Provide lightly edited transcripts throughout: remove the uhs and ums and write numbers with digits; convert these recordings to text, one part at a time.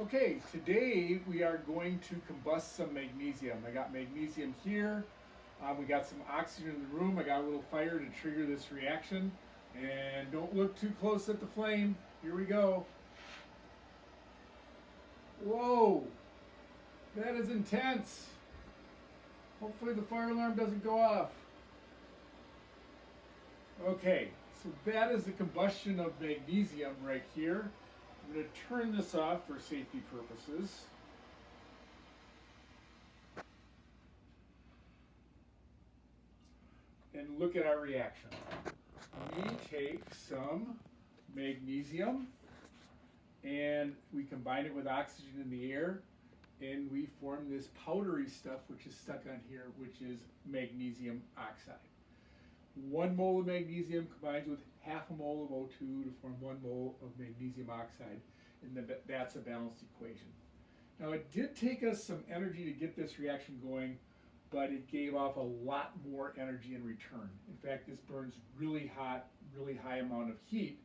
Okay, today we are going to combust some magnesium. I got magnesium here. We got some oxygen in the room. I got a little fire to trigger this reaction. And don't look too close at the flame. Here we go. Whoa, that is intense. Hopefully the fire alarm doesn't go off. Okay, so that is the combustion of magnesium right here. I'm going to turn this off for safety purposes. And look at our reaction. We take some magnesium and we combine it with oxygen in the air and we form this powdery stuff which is stuck on here, which is magnesium oxide. 1 mole of magnesium combines with half a mole of O2 to form 1 mole of magnesium oxide, and that's a balanced equation. Now it did take us some energy to get this reaction going, but it gave off a lot more energy in return. In fact, this burns really hot, really high amount of heat.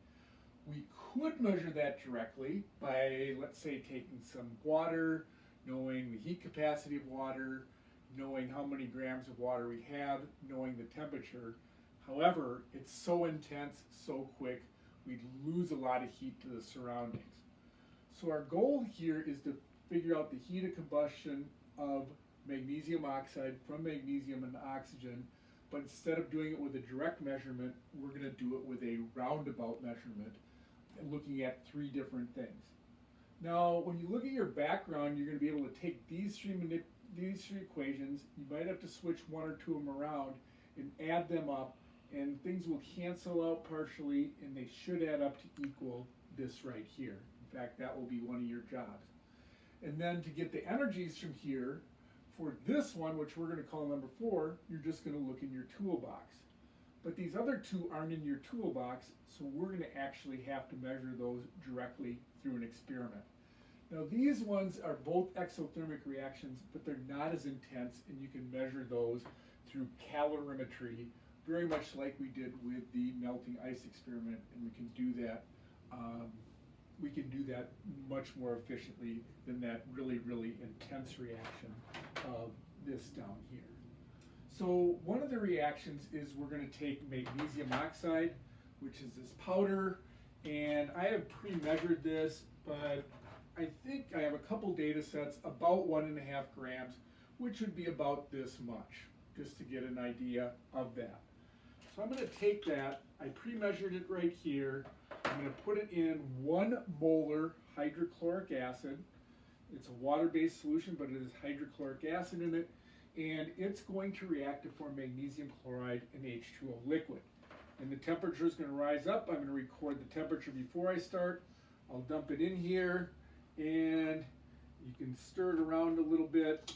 We could measure that directly by, let's say, taking some water, knowing the heat capacity of water, knowing how many grams of water we have, knowing the temperature. However, it's so intense, so quick, we'd lose a lot of heat to the surroundings. So our goal here is to figure out the heat of combustion of magnesium oxide from magnesium and oxygen, but instead of doing it with a direct measurement, we're going to do it with a roundabout measurement, looking at 3 different things. Now, when you look at your background, you're going to be able to take these three equations. You might have to switch 1 or 2 of them around and add them up, and things will cancel out partially, and they should add up to equal this right here. In fact, that will be one of your jobs. And then to get the energies from here, for this one, which we're going to call number 4, you're just going to look in your toolbox. But these other 2 aren't in your toolbox, so we're going to actually have to measure those directly through an experiment. Now these ones are both exothermic reactions, but they're not as intense, and you can measure those through calorimetry, very much like we did with the melting ice experiment, and we can do that much more efficiently than that really, really intense reaction of this down here. So one of the reactions is we're going to take magnesium oxide, which is this powder, and I have pre-measured this, but I think I have a couple data sets about 1.5 grams, which would be about this much, just to get an idea of that. So I'm going to take that, I pre-measured it right here, I'm going to put it in 1 molar hydrochloric acid. It's a water-based solution, but it has hydrochloric acid in it, and it's going to react to form magnesium chloride and H2O liquid. And the temperature is going to rise up. I'm going to record the temperature before I start. I'll dump it in here, and you can stir it around a little bit,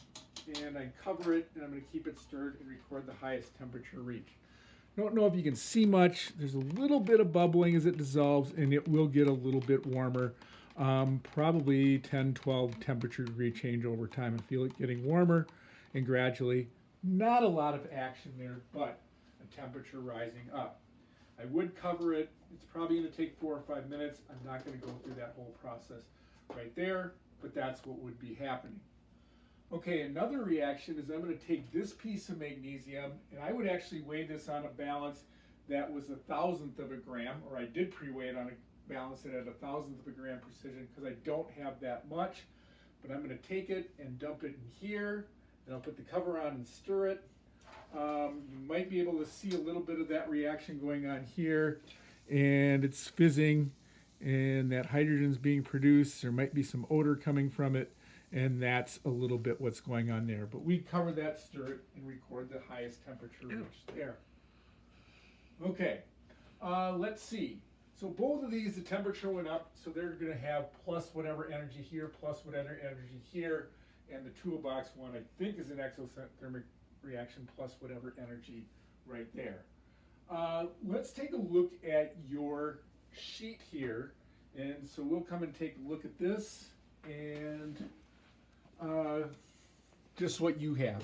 and I cover it, and I'm going to keep it stirred and record the highest temperature reached. Don't know if you can see much. There's a little bit of bubbling as it dissolves, and it will get a little bit warmer. Probably 10, 12 temperature degree change over time. I feel it getting warmer and gradually. Not a lot of action there, but a temperature rising up. I would cover it. It's probably going to take 4 or 5 minutes. I'm not going to go through that whole process right there, but that's what would be happening. Okay, another reaction is I'm going to take this piece of magnesium, and I would actually weigh this on a balance that was 1,000th of a gram, or I did pre-weigh it on a balance that had 1,000th of a gram precision because I don't have that much. But I'm going to take it and dump it in here, and I'll put the cover on and stir it. You might be able to see a little bit of that reaction going on here, and it's fizzing, and that hydrogen's being produced. There might be some odor coming from it, and that's a little bit what's going on there. But we cover that, stir it, and record the highest temperature reached there. Okay, let's see. So both of these, the temperature went up, so they're going to have plus whatever energy here, plus whatever energy here, and the toolbox one I think is an exothermic reaction plus whatever energy right there. Let's take a look at your sheet here, and so we'll come and take a look at this and just what you have.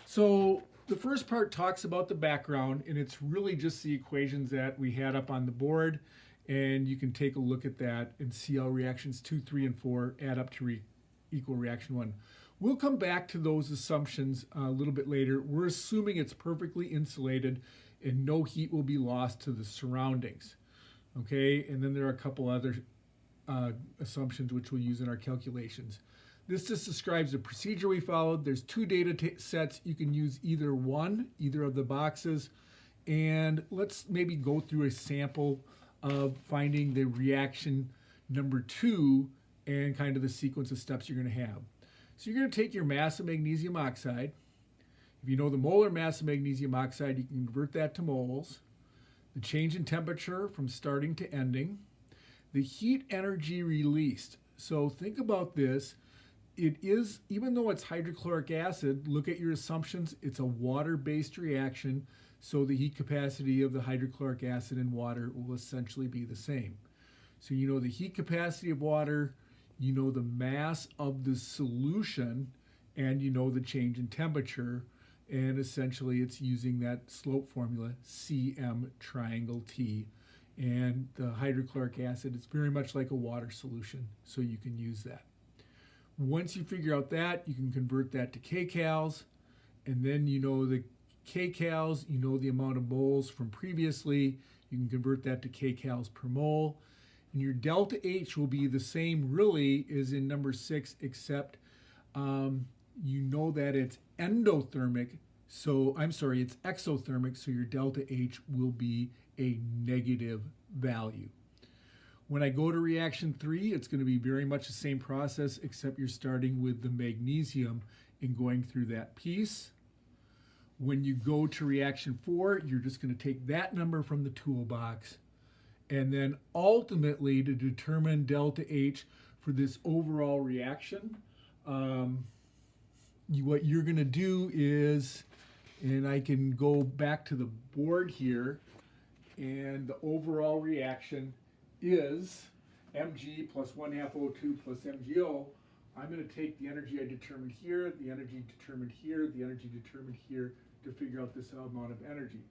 So the first part talks about the background, and it's really just the equations that we had up on the board, and you can take a look at that and see how reactions 2, 3, and 4 add up to equal reaction 1. We'll come back to those assumptions a little bit later. We're assuming it's perfectly insulated and no heat will be lost to the surroundings. Okay, and then there are a couple other assumptions which we'll use in our calculations. This just describes the procedure we followed. There's 2 data sets. You can use either of the boxes. And let's maybe go through a sample of finding the reaction number 2 and kind of the sequence of steps you're going to have. So you're going to take your mass of magnesium oxide. If you know the molar mass of magnesium oxide, you can convert that to moles. The change in temperature from starting to ending. The heat energy released. So think about this. It is, even though it's hydrochloric acid, look at your assumptions. It's a water-based reaction, so the heat capacity of the hydrochloric acid and water will essentially be the same. So you know the heat capacity of water, you know the mass of the solution, and you know the change in temperature. And essentially it's using that slope formula, Cm triangle T. And the hydrochloric acid is very much like a water solution, so you can use that. Once you figure out that, you can convert that to kcals, and then you know the kcals, you know the amount of moles from previously, you can convert that to kcals per mole, and your delta H will be the same really as in number 6, except you know that it's endothermic, so it's exothermic, so your delta H will be a negative value. When I go to reaction 3, it's going to be very much the same process, except you're starting with the magnesium and going through that piece. When you go to reaction 4, you're just going to take that number from the toolbox, and then ultimately to determine delta H for this overall reaction, what you're going to do is, and I can go back to the board here, and the overall reaction is Mg plus 1/2 O2 plus MgO. I'm going to take the energy I determined here, the energy determined here, the energy determined here to figure out this amount of energy.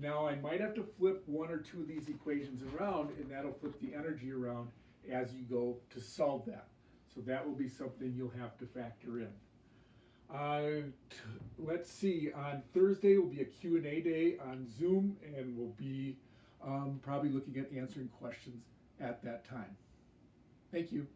Now I might have to flip 1 or 2 of these equations around, and that'll flip the energy around as you go to solve that. So that will be something you'll have to factor in. Let's see, on Thursday will be a Q&A day on Zoom, and we'll be probably looking at answering questions at that time. Thank you.